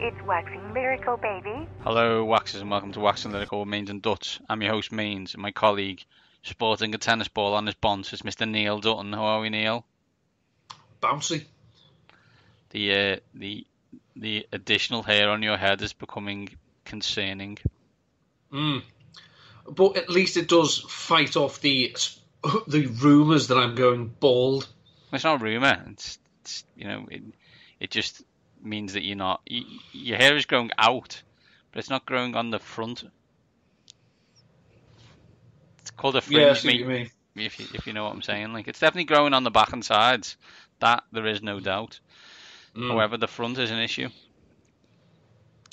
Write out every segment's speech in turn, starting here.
It's Waxing Lyrical, baby. Hello, Waxers, and welcome to Waxing Lyrical with Mains and Dutch. I'm your host, Mains, and my colleague, sporting a tennis ball on his bonce, is Mr. Neil Dutton. How are we, Neil? Bouncy. The additional hair on your head is becoming concerning. But at least it does fight off the rumours that I'm going bald. It's not a rumour. It just means that your hair is growing out, but it's not growing on the front. It's called a fringe. Yeah, I see what you mean. If you know what I'm saying, like it's definitely growing on the back and sides. That there is no doubt. However, the front is an issue.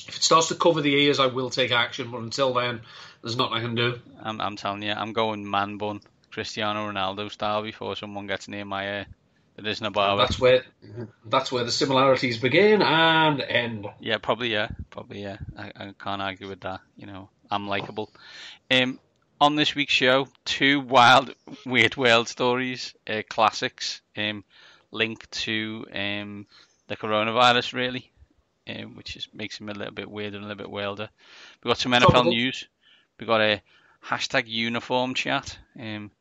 If it starts to cover the ears, I will take action. But until then, there's nothing I can do. I'm telling you, I'm going man bun, Cristiano Ronaldo style before someone gets near my hair. There isn't a barber. That's where the similarities begin and end. Yeah, probably. Yeah. I can't argue with that. You know, I'm likable. On this week's show, two wild, weird world stories, classics, linked to the coronavirus, really, which just makes him a little bit weird and a little bit wilder. We've got some NFL news. We've got a hashtag uniform chat, an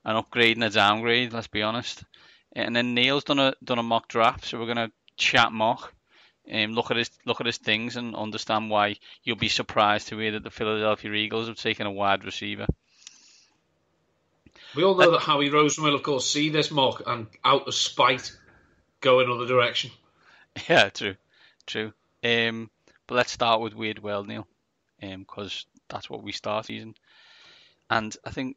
upgrade and a downgrade, let's be honest. And then Neil's done a mock draft, so we're gonna chat mock, look at his things and understand why you'll be surprised to hear that the Philadelphia Eagles have taken a wide receiver. We all know that Howie Roseman will, of course, see this mock and, out of spite, go another direction. Yeah, true. But let's start with Weird World, Neil, because that's what we start season. And I think,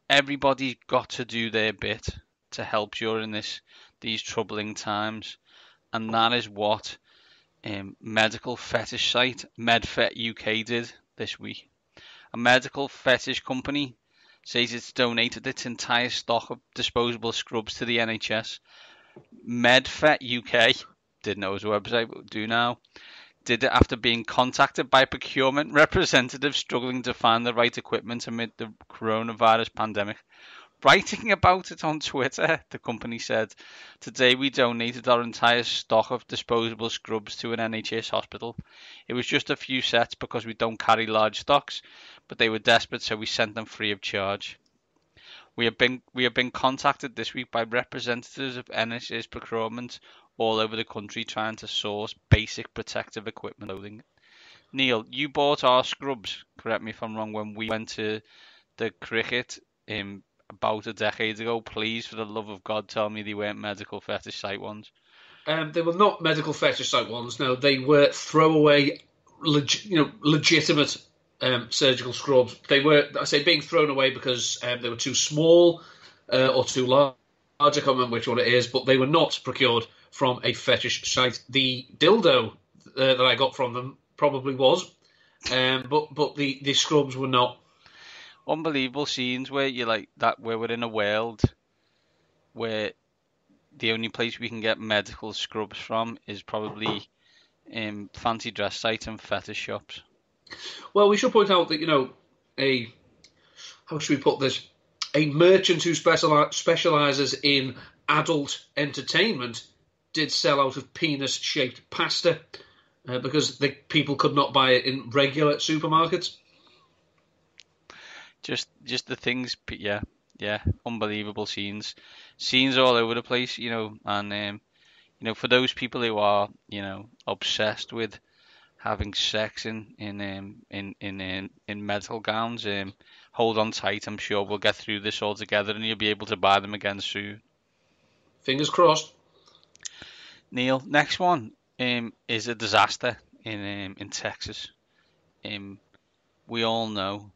everybody's got to do their bit to help during these troubling times, and that is what medical fetish site MedFet UK did this week. A medical fetish company says it's donated its entire stock of disposable scrubs to the NHS. MedFet UK, didn't know it was a website, but do now, did it after being contacted by procurement representatives struggling to find the right equipment amid the coronavirus pandemic. Writing about it on Twitter, the company said, "Today we donated our entire stock of disposable scrubs to an NHS hospital. It was just a few sets because we don't carry large stocks, but they were desperate, so we sent them free of charge. We have been contacted this week by representatives of NHS procurement all over the country trying to source basic protective equipment clothing." Neil, you bought our scrubs, correct me if I'm wrong, when we went to the cricket about a decade ago. Please, for the love of God, tell me they weren't medical fetish site ones. They were not medical fetish site ones. No, they were throwaway, legitimate surgical scrubs. They were, I say, being thrown away because they were too small or too large. I can't remember which one it is, but they were not procured from a fetish site. The dildo that I got from them probably was, but the scrubs were not. Unbelievable scenes where you're like that, where we're in a world where the only place we can get medical scrubs from is probably fancy dress sites and fetish shops. Well, we should point out that, how should we put this? A merchant who specialises in adult entertainment did sell out of penis-shaped pasta because the people could not buy it in regular supermarkets. Just the things, yeah, unbelievable scenes all over the place, and for those people who are, obsessed with having sex in medical gowns, hold on tight. I'm sure we'll get through this all together, and you'll be able to buy them again soon. Fingers crossed. Neil, next one is a disaster in Texas. We all know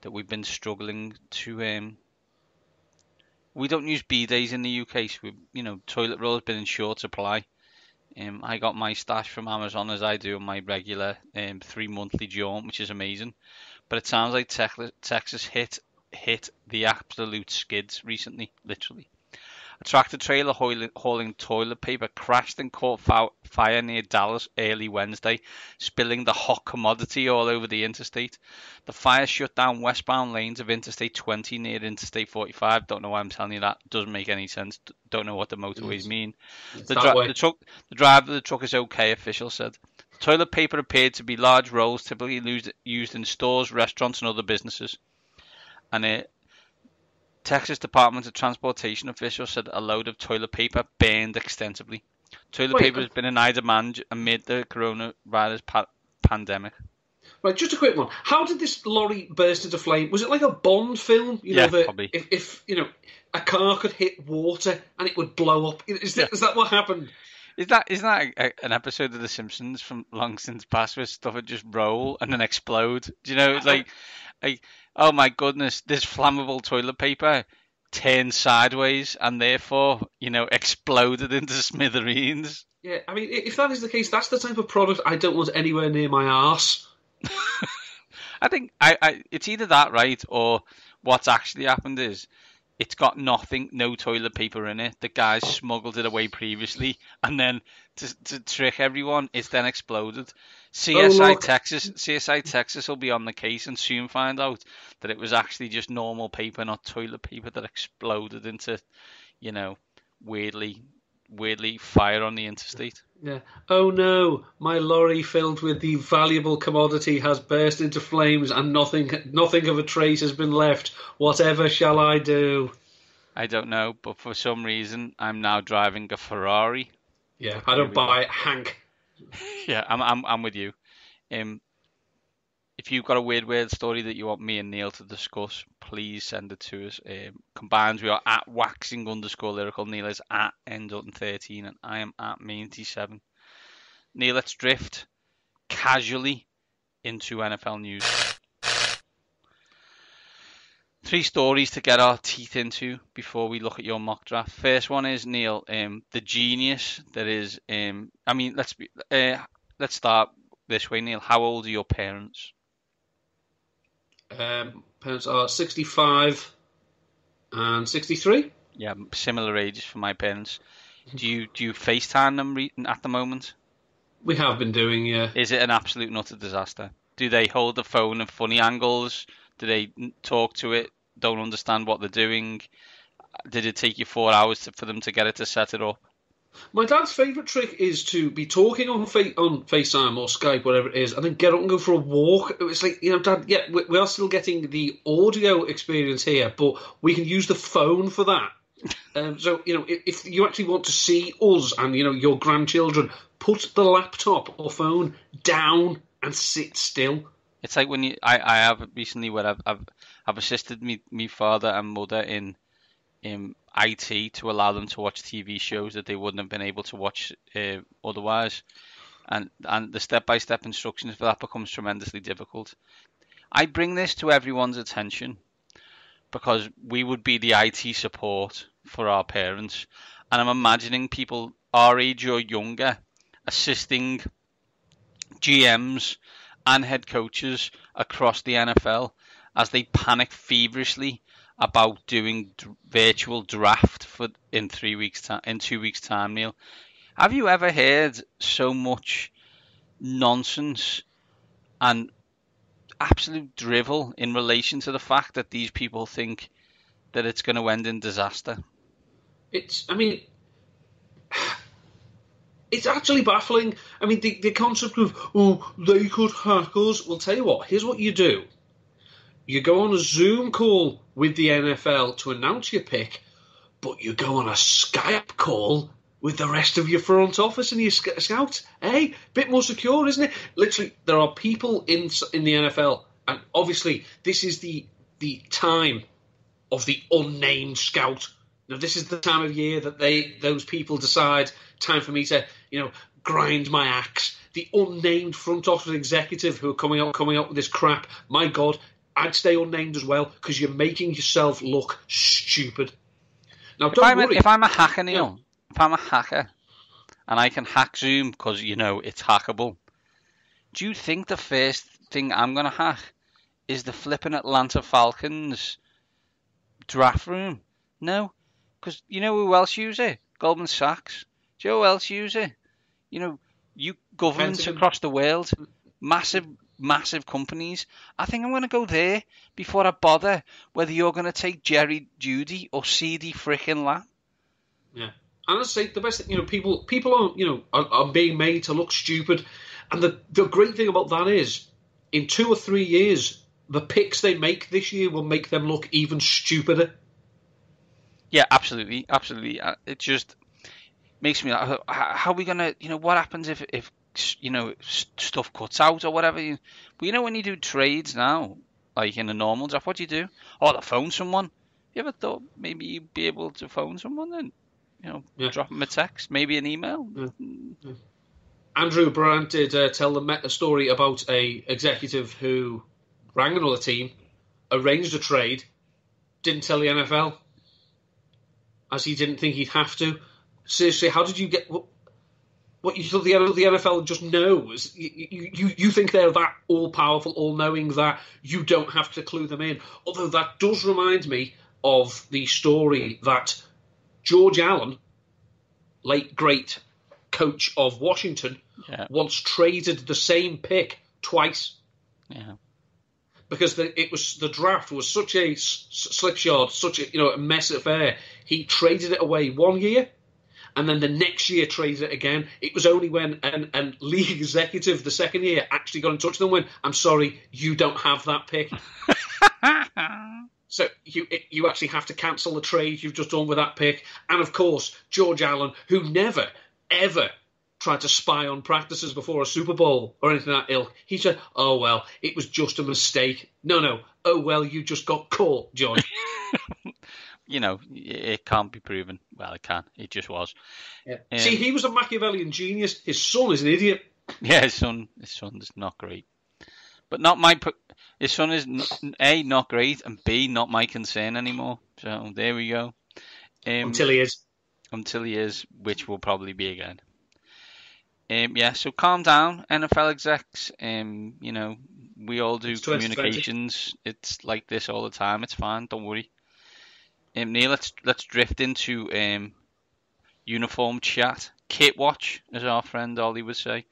that we've been struggling to we don't use bidets in the UK, so toilet roll has been in short supply. I got my stash from Amazon, as I do on my regular 3 monthly jaunt, which is amazing. But it sounds like Texas hit the absolute skids recently, literally. A tractor trailer hauling toilet paper crashed and caught fire near Dallas early Wednesday, spilling the hot commodity all over the interstate. The fire shut down westbound lanes of Interstate 20 near Interstate 45. Don't know why I'm telling you that. Doesn't make any sense. Don't know what the motorways mean. The driver of the truck is okay, officials said. The Toilet paper appeared to be large rolls typically used in stores, restaurants, and other businesses. And a Texas Department of Transportation official said a load of toilet paper burned extensively. Toilet paper has been in high demand amid the coronavirus pandemic. Right, just a quick one. How did this lorry burst into flame? Was it like a Bond film? Probably. If a car could hit water and it would blow up. Is that what happened? Isn't that an episode of The Simpsons from long since past where stuff would just roll and then explode? Do you know, it's like, oh my goodness, this flammable toilet paper turned sideways and therefore, exploded into smithereens. Yeah, I mean, if that is the case, that's the type of product I don't want anywhere near my arse. I think it's either that, right, or what's actually happened is it's got no toilet paper in it. The guys smuggled it away previously, and then to trick everyone, it's then exploded. CSI Texas will be on the case and soon find out that it was actually just normal paper, not toilet paper, that exploded into, weirdly fire on the interstate. Yeah. Oh no, my lorry filled with the valuable commodity has burst into flames and nothing of a trace has been left. Whatever shall I do? I don't know, but for some reason I'm now driving a Ferrari. Yeah, I don't buy it, Hank. Yeah, I'm with you. If you've got a weird story that you want me and Neil to discuss, please send it to us. Combined, we are at waxing_lyrical. Neil is at Dutton13 and I am at me87. Neil, let's drift casually into NFL news. 3 stories to get our teeth into before we look at your mock draft. First one is, Neil, the genius that is. Let's start this way, Neil. How old are your parents? Parents are 65 and 63. Yeah, similar ages for my parents. Do you FaceTime them at the moment? We have been doing, yeah. Is it an absolute and utter disaster? Do they hold the phone at funny angles? Do they talk to it? Don't understand what they're doing? Did it take you 4 hours for them to get it to set it up? My dad's favourite trick is to be talking on FaceTime or Skype, whatever it is, and then get up and go for a walk. It's like, Dad, yeah, we are still getting the audio experience here, but we can use the phone for that. So, if you actually want to see us and, your grandchildren, put the laptop or phone down and sit still. It's like when I have recently where I've assisted me father and mother in IT to allow them to watch TV shows that they wouldn't have been able to watch otherwise, and the step-by-step instructions for that becomes tremendously difficult. I bring this to everyone's attention because we would be the IT support for our parents, and I'm imagining people our age or younger assisting GMs and head coaches across the NFL as they panic feverishly about doing virtual draft in 2 weeks time, Neil. Have you ever heard so much nonsense and absolute drivel in relation to the fact that these people think that it's going to end in disaster? It's actually baffling. I mean, the concept of, they could hack us. Well, tell you what, here's what you do. You go on a Zoom call with the NFL to announce your pick, but you go on a Skype call with the rest of your front office and your scouts. Hey, bit more secure, isn't it? Literally, there are people in the NFL, and obviously this is the time of the unnamed scout. Now, this is the time of year that those people decide, time for me to, grind my axe. The unnamed front office executive who are coming up with this crap. My God, I'd stay unnamed as well because you're making yourself look stupid. Now, don't worry. If I'm a hacker, Neil, if I'm a hacker and I can hack Zoom because, it's hackable, do you think the first thing I'm going to hack is the flipping Atlanta Falcons draft room? No, because you know who else use it? Goldman Sachs. Do you know who else use it? You governments across the world, massive companies. I think I'm going to go there before I bother whether you're going to take Jerry Judy or CD frickin' Lamb. Yeah, and I say the best thing, people are being made to look stupid. And the great thing about that is, in 2 or 3 years, the picks they make this year will make them look even stupider. Yeah, absolutely. It just makes me like, how are we gonna, what happens if stuff cuts out or whatever? But when you do trades now, like in a normal draft, what do you do? Oh, to phone someone. You ever thought maybe you'd be able to phone someone and drop them a text, maybe an email? Yeah. Andrew Brandt did tell the story about a executive who rang another team, arranged a trade, didn't tell the NFL, as he didn't think he'd have to. Seriously, how did you get what you thought the NFL just knows? You think they're that all-powerful, all-knowing that you don't have to clue them in. Although that does remind me of the story that George Allen, late great coach of Washington, once traded the same pick twice. Yeah. Because the draft was such a slipshod, such a mess affair. He traded it away 1 year, and then the next year traded it again. It was only when an league executive the second year actually got in touch with them and went, "I'm sorry, you don't have that pick." So you actually have to cancel the trade you've just done with that pick. And of course, George Allen, who never, ever tried to spy on practices before a Super Bowl or anything like that ilk, he said, "Oh, well, it was just a mistake." No. Oh, well, you just got caught, John. It can't be proven. Well, it can. It just was. Yeah. See, he was a Machiavellian genius. His son is an idiot. Yeah, his son is not great. But his son is A, not great, and B, not my concern anymore. So there we go. Until he is. Until he is, which will probably be again. So calm down, NFL execs. We all do communications. It's like this all the time. It's fine. Don't worry. Neil, let's drift into uniform chat. Kit watch, as our friend Ollie would say.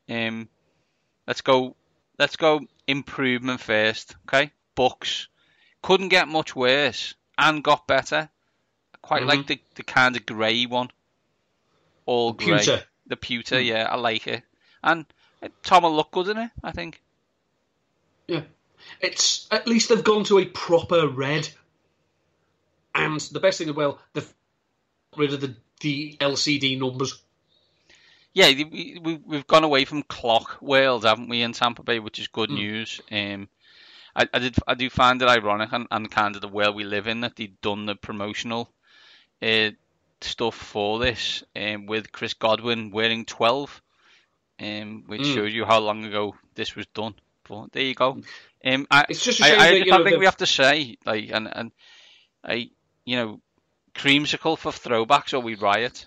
Let's go improvement first, okay? Bucks couldn't get much worse and got better. I quite like the kind of grey one, all grey. The pewter, yeah, I like it. And Tom will look good in it, I think. Yeah, it's at least they've gone to a proper red. And the best thing as well, they've got rid of the LCD numbers. Yeah, we've gone away from clock world, haven't we, in Tampa Bay, which is good news. I do find it ironic and kind of the world we live in that they've done the promotional stuff for this with Chris Godwin wearing 12, which shows you how long ago this was done. But there you go. It's just a shame I think we have to say, like, and creamsicle for throwbacks or we riot.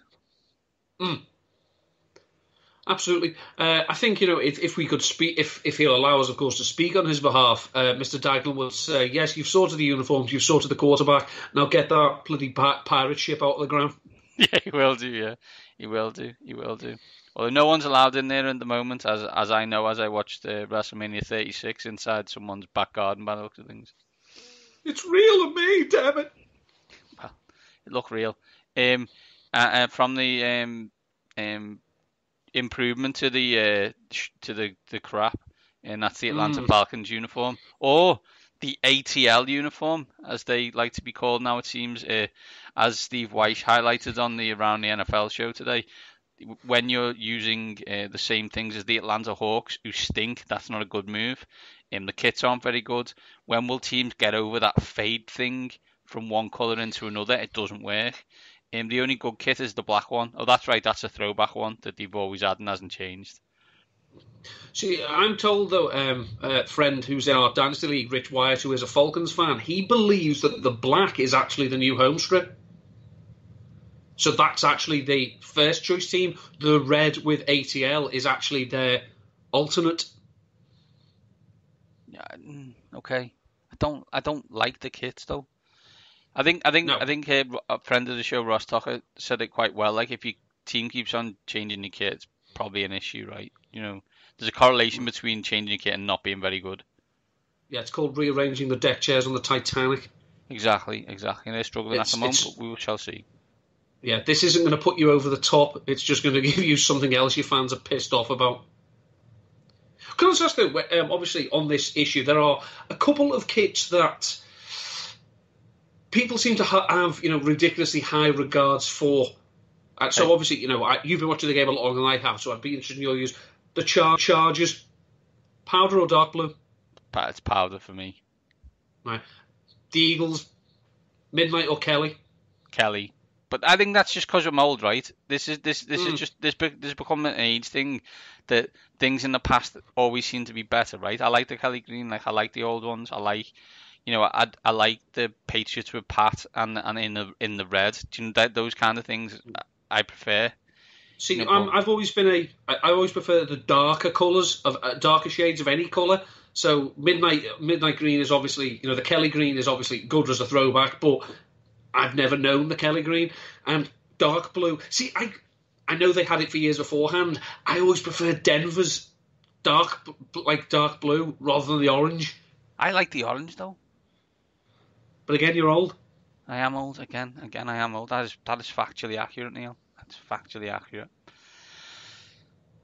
Absolutely. I think, if we could speak, if he'll allow us, of course, to speak on his behalf, Mr. Dutton will say, yes, you've sorted the uniforms, you've sorted the quarterback, now get that bloody pirate ship out of the ground. Yeah, he will do, yeah. He will do. Although no one's allowed in there at the moment, as I know, as I watched WrestleMania 36 inside someone's back garden by the looks of things. It's real to me, damn it. Well, it looked real. From the improvement to the crap, and that's the Atlanta Falcons uniform, or the ATL uniform, as they like to be called now. It seems, as Steve Weiss highlighted on the Around the NFL show today, when you're using the same things as the Atlanta Hawks, who stink, that's not a good move. The kits aren't very good. When will teams get over that fade thing from one colour into another? It doesn't work. The only good kit is the black one. Oh, that's right, that's a throwback one that they've always had and hasn't changed. See, I'm told, though, a friend who's in our Dynasty League, Rich Wyatt, who is a Falcons fan, he believes that the black is actually the new home strip. So that's actually the first choice team. The red with ATL is actually their alternate. Yeah, okay. I don't like the kits though. I think a friend of the show, Ross Tucker, said it quite well. Like, if your team keeps on changing your kit, it's probably an issue, right? There's a correlation between changing your kit and not being very good. Yeah, it's called rearranging the deck chairs on the Titanic. Exactly. And they're struggling at the moment, but we shall see. Yeah, this isn't going to put you over the top. It's just going to give you something else your fans are pissed off about. Can I just ask though? Obviously, on this issue, there are a couple of kits that people seem to have, ridiculously high regards for. So obviously, you've been watching the game a lot longer than I have, so I'd be interested in your use. The Chargers, powder or dark blue? It's powder for me. Right. The Eagles, Midnight or Kelly? Kelly. But I think that's just because I'm old, right? This is become an age thing, that things in the past always seem to be better, right? I like the Kelly green, like I like the old ones. I like, I like the Patriots with Pat and in the red. Do you know those kind of things? I prefer. See, I've always been I always prefer the darker colours of darker shades of any colour. So midnight green is obviously, the Kelly green is obviously good as a throwback, but I've never known the Kelly green. And dark blue. See, I know they had it for years beforehand. I always preferred Denver's dark blue rather than the orange. I like the orange though. But again, you're old. I am old again. I am old. That is factually accurate, Neil. That's factually accurate.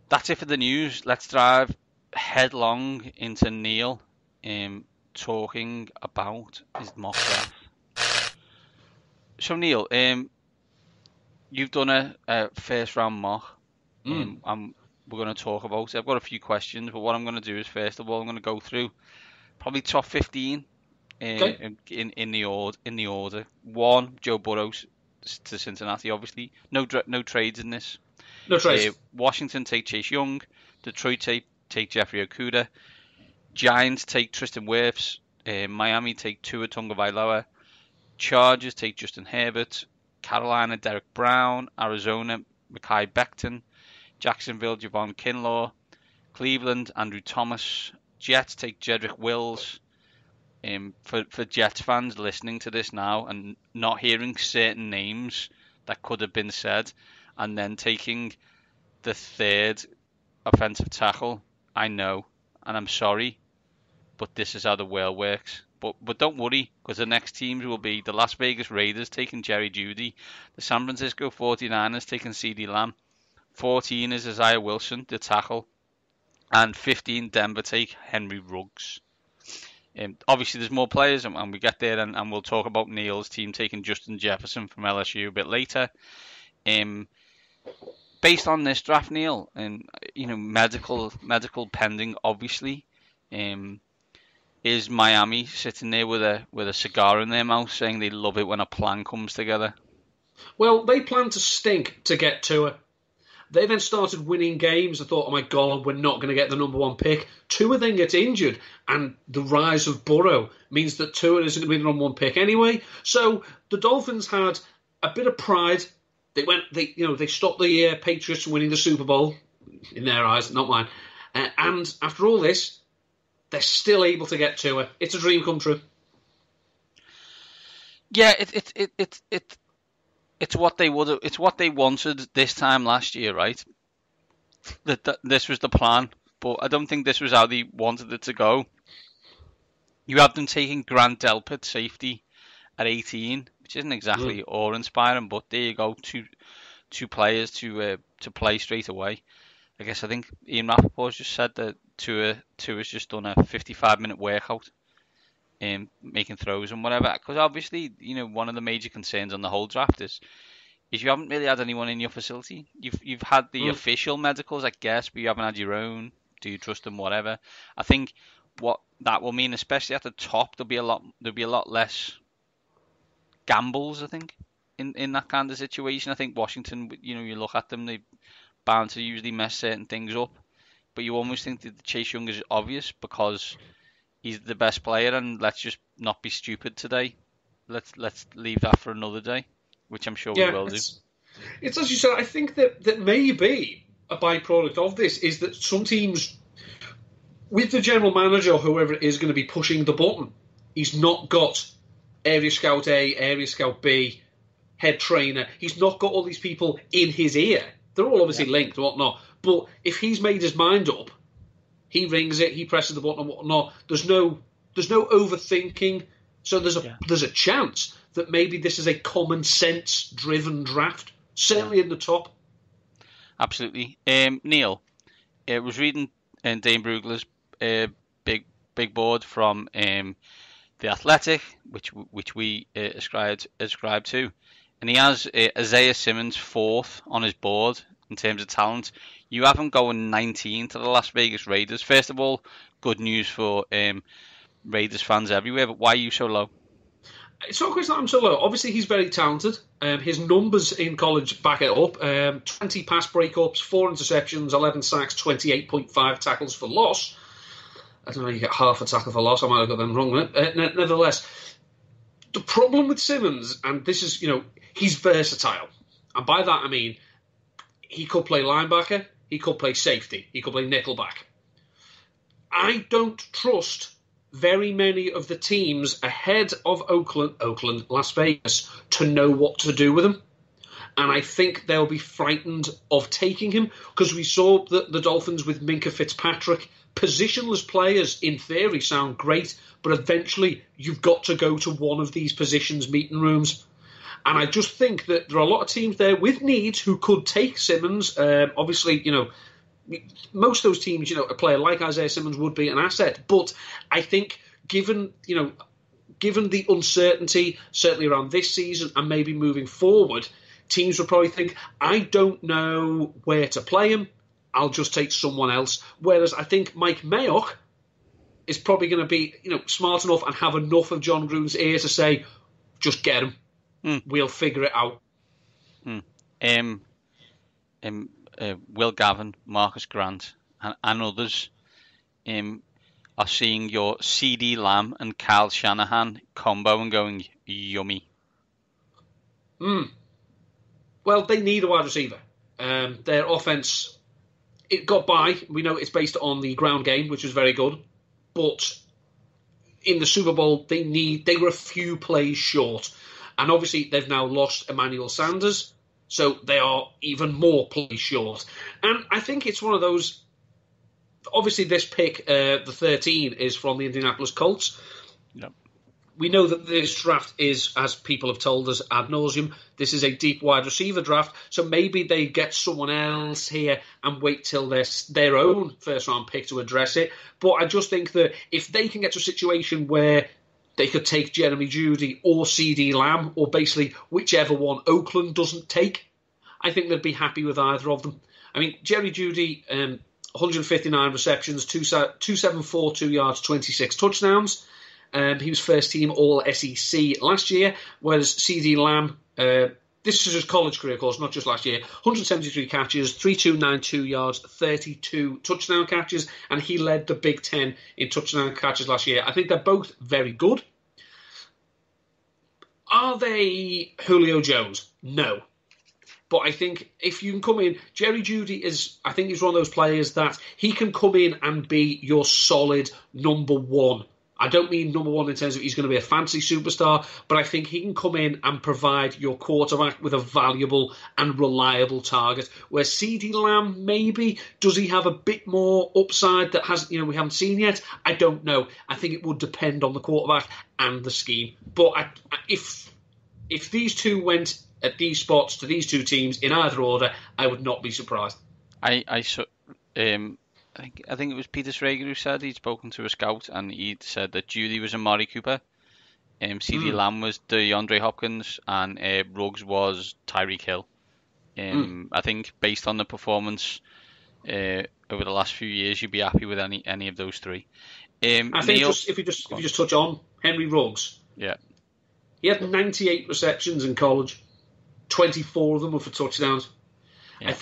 That's it for the news. Let's drive headlong into Neil talking about his mock draft. So Neil, you've done a first round mock, and we're going to talk about it. I've got a few questions, but what I'm going to do is, first of all, I'm going to go through probably top 15 in the order. 1, Joe Burrow to Cincinnati, obviously. No trades in this. No trades. Washington take Chase Young. Detroit take Jeffrey Okudah. Giants take Tristan Wirfs. Miami take Tua Tagovailoa. Chargers take Justin Herbert. Carolina, Derek Brown. Arizona, Mekhi Becton. Jacksonville, Javon Kinlaw. Cleveland, Andrew Thomas. Jets take Jedrick Wills. For Jets fans listening to this now and not hearing certain names that could have been said, and then taking the third offensive tackle, I know, and I'm sorry, but this is how the world works. But don't worry, because the next teams will be the Las Vegas Raiders taking Jerry Jeudy, the San Francisco 49ers taking CeeDee Lamb, 14 is Isaiah Wilson, the tackle, and 15 Denver take Henry Ruggs. Obviously, there's more players, and we get there, and we'll talk about Neil's team taking Justin Jefferson from LSU a bit later. Based on this draft, Neil, and medical pending, obviously, is Miami sitting there with a cigar in their mouth, saying they love it when a plan comes together? Well, they plan to stink to get Tua. They then started winning games. I thought, oh my God, we're not going to get the number 1 pick. Tua then gets injured, and the rise of Burrow means that Tua isn't going to be the number 1 pick anyway. So the Dolphins had a bit of pride. They stopped the Patriots from winning the Super Bowl, in their eyes, not mine. And after all this, they're still able to get Tua. It's a dream come true. Yeah, it's what they would. It's what they wanted this time last year, right? That this was the plan, but I don't think this was how they wanted it to go. You have them taking Grant Delpit, safety, at 18, which isn't exactly awe-inspiring, but there you go, two players to play straight away. I think Ian Rappaport just said that Tua's just done a 55-minute workout, making throws and whatever. Because obviously, one of the major concerns on the whole draft is you haven't really had anyone in your facility. You've had the official medicals, I guess, but you haven't had your own. Do you trust them? Whatever. I think what that will mean, especially at the top, there'll be a lot less gambles. I think in that kind of situation. I think Washington, you look at them, they're bound to usually mess certain things up. But you almost think that Chase Young is obvious because he's the best player, and let's just not be stupid today. Let's leave that for another day, which I'm sure we will do. It's as you said. I think that maybe a byproduct of this is that some teams, with the general manager or whoever it is going to be pushing the button, he's not got Area Scout A, Area Scout B, head trainer. He's not got all these people in his ear. They're all obviously linked and whatnot. But if he's made his mind up, he rings it, he presses the button and whatnot. There's no overthinking. So there's a chance that maybe this is a common sense driven draft. Certainly in the top. Absolutely. Neil, I was reading and Dane Brugler's big board from the Athletic, which we ascribe to, and he has Isaiah Simmons fourth on his board in terms of talent. You have him going 19 to the Las Vegas Raiders. First of all, good news for Raiders fans everywhere, but why are you so low? It's not a question that I'm so low. Obviously, he's very talented. His numbers in college back it up. 20 pass breakups, 4 interceptions, 11 sacks, 28.5 tackles for loss. I don't know, you get half a tackle for loss. I might have got them wrong. Nevertheless, the problem with Simmons, and this is, he's versatile. And by that I mean, he could play linebacker, he could play safety, he could play nickelback. I don't trust very many of the teams ahead of Oakland, Las Vegas, to know what to do with him. And I think they'll be frightened of taking him, because we saw the Dolphins with Minkah Fitzpatrick. Positionless players, in theory, sound great, but eventually you've got to go to one of these positions meeting rooms. And I just think that there are a lot of teams there with needs who could take Simmons. Obviously, most of those teams, a player like Isaiah Simmons would be an asset. But I think given the uncertainty, certainly around this season and maybe moving forward, teams would probably think, I don't know where to play him, I'll just take someone else. Whereas I think Mike Mayock is probably going to be smart enough and have enough of John Gruden's ear to say, just get him. We'll figure it out. Will Gavin, Marcus Grant, and others are seeing your CD Lamb and Kyle Shanahan combo and going, yummy. Well, they need a wide receiver. Their offense, it got by. We know it's based on the ground game, which was very good. But in the Super Bowl, they were a few plays short. And obviously, they've now lost Emmanuel Sanders, so they are even more plays short. And I think it's one of those. Obviously, this pick, the 13, is from the Indianapolis Colts. Yep. We know that this draft is, as people have told us ad nauseum, this is a deep wide receiver draft. So maybe they get someone else here and wait till their own first round pick to address it. But I just think that if they can get to a situation where they could take Jeremy Jeudy or CD Lamb, or basically whichever one Oakland doesn't take, I think they'd be happy with either of them. I mean, Jerry Jeudy, 159 receptions, 274, 2 yards, 26 touchdowns. He was first team All SEC last year, whereas CD Lamb, this is his college career, of course, not just last year, 173 catches, 3,292 yards, 32 touchdown catches, and he led the Big Ten in touchdown catches last year. I think they're both very good. Are they Julio Jones? No. But I think if you can come in, Jerry Jeudy he's one of those players that he can come in and be your solid number one. I don't mean number one in terms of he's going to be a fantasy superstar, but I think he can come in and provide your quarterback with a valuable and reliable target. Where CD Lamb, maybe, does he have a bit more upside that we haven't seen yet? I don't know. I think it would depend on the quarterback and the scheme. But if these two went at these spots to these two teams in either order, I would not be surprised. I think it was Peter Schrager who said he'd spoken to a scout and he'd said that Jeudy was Amari Cooper, CD Lamb was DeAndre Hopkins, and Ruggs was Tyreek Hill. I think based on the performance over the last few years, you'd be happy with any of those three. I think if you just touch on Henry Ruggs, he had 98 receptions in college, 24 of them were for touchdowns. Yeah.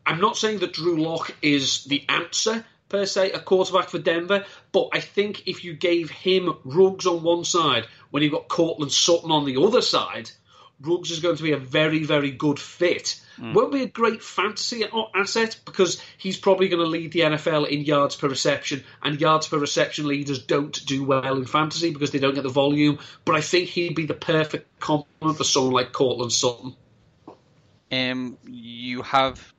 I'm not saying that Drew Lock is the answer, per se, a quarterback for Denver, but I think if you gave him Ruggs on one side, when you've got Cortland Sutton on the other side, Ruggs is going to be a very, very good fit. Won't be a great fantasy asset because he's probably going to lead the NFL in yards per reception, and yards per reception leaders don't do well in fantasy because they don't get the volume, but I think he'd be the perfect complement for someone like Cortland Sutton. You have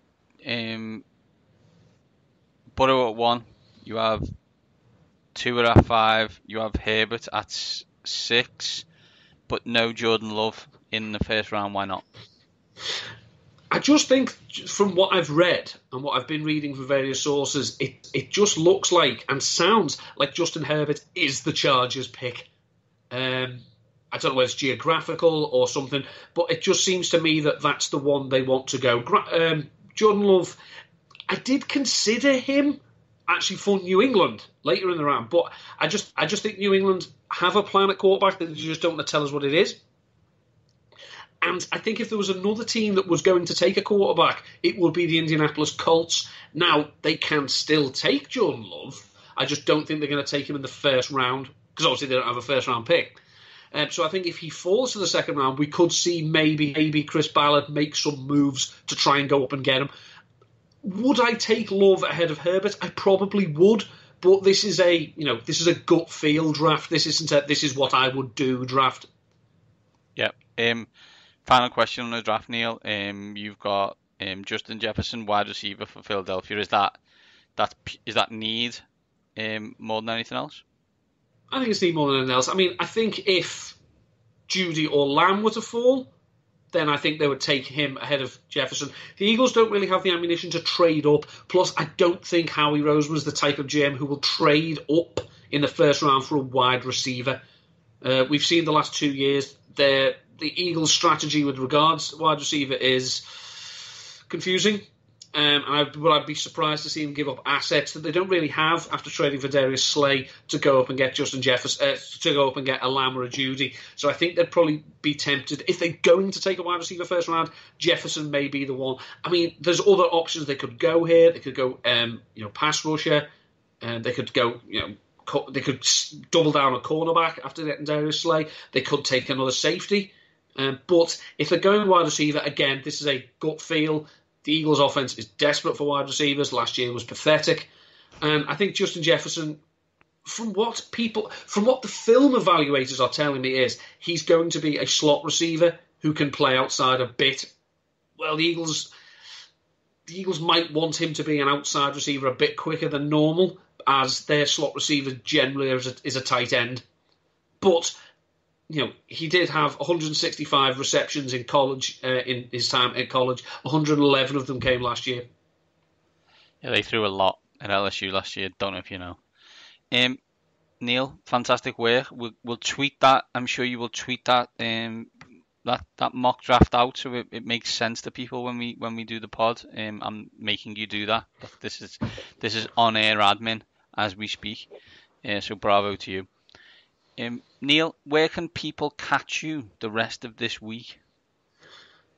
Burrow at 1, you have Tua at 5, you have Herbert at 6, but no Jordan Love in the first round. Why not? I just think from what I've read and what I've been reading from various sources, it just looks like and sounds like Justin Herbert is the Chargers pick. I don't know whether it's geographical or something, but it just seems to me that that's the one they want to go. Jordan Love, I did consider him actually for New England later in the round, but I just think New England have a plan at quarterback that they just don't want to tell us what it is. And I think if there was another team that was going to take a quarterback, it would be the Indianapolis Colts. Now, they can still take Jordan Love. I just don't think they're going to take him in the first round, because obviously they don't have a first-round pick. So I think if he falls to the second round, we could see maybe Chris Ballard make some moves to try and go up and get him. Would I take Love ahead of Herbert? I probably would, but this is a gut feel draft. This is what I would do draft. Yeah. Final question on the draft, Neil. You've got Justin Jefferson, wide receiver for Philadelphia. Is that need more than anything else? I think it's need more than anything else. I mean, I think if Judy or Lamb were to fall, then I think they would take him ahead of Jefferson. The Eagles don't really have the ammunition to trade up. Plus, I don't think Howie Roseman's the type of GM who will trade up in the first round for a wide receiver. We've seen the last 2 years the Eagles' strategy with regards to wide receiver is confusing. And I'd be surprised to see them give up assets that they don't really have after trading for Darius Slay to go up and get Justin Jefferson, to go up and get a Lamb or a Judy. So I think they'd probably be tempted. If they're going to take a wide receiver first round, Jefferson may be the one. I mean, there's other options they could go here. They could go, pass rusher. They could go, they could double down a cornerback after getting Darius Slay. They could take another safety. But if they're going wide receiver, again, this is a gut feel. The Eagles' offense is desperate for wide receivers. Last year was pathetic. And I think Justin Jefferson, from what the film evaluators are telling me, is he's going to be a slot receiver who can play outside a bit. Well, the Eagles might want him to be an outside receiver a bit quicker than normal, as their slot receiver generally is a tight end. But he did have 165 receptions in college, in his time at college. 111 of them came last year. Yeah, they threw a lot at LSU last year. Don't know if you know. Neil, fantastic work. We'll tweet that. I'm sure you will tweet that that mock draft out so it makes sense to people when we do the pod. I'm making you do that. This is on air admin as we speak. So bravo to you. Neil, where can people catch you the rest of this week?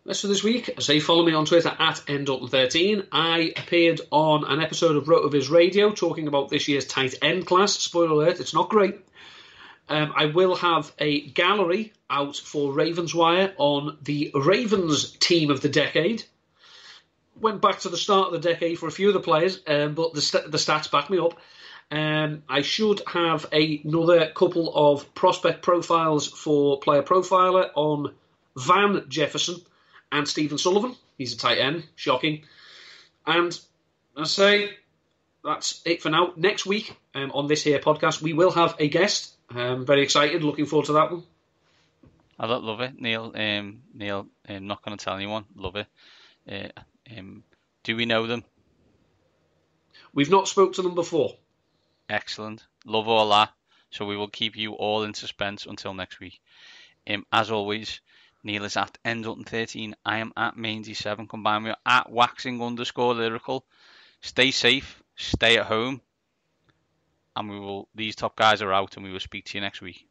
Rest of this week, say follow me on Twitter at ndutton13. I appeared on an episode of RotoViz Radio talking about this year's tight end class. Spoiler alert, it's not great. I will have a gallery out for Ravenswire on the Ravens team of the decade. Went back to the start of the decade for a few of the players, but the stats back me up. I should have another couple of prospect profiles for Player Profiler on Van Jefferson and Stephen Sullivan. He's a tight end, shocking. And I say that's it for now. Next week on this here podcast, we will have a guest. Very excited, looking forward to that one. I love it, Neil. Neil, I'm not going to tell anyone. Love it. Do we know them? We've not spoke to them before. Excellent. Love all that. So we will keep you all in suspense until next week. As always, Neil is at ndutton13. I am at Mainsy7. Combine with at waxing_lyrical. Stay safe. Stay at home. And these top guys are out and we will speak to you next week.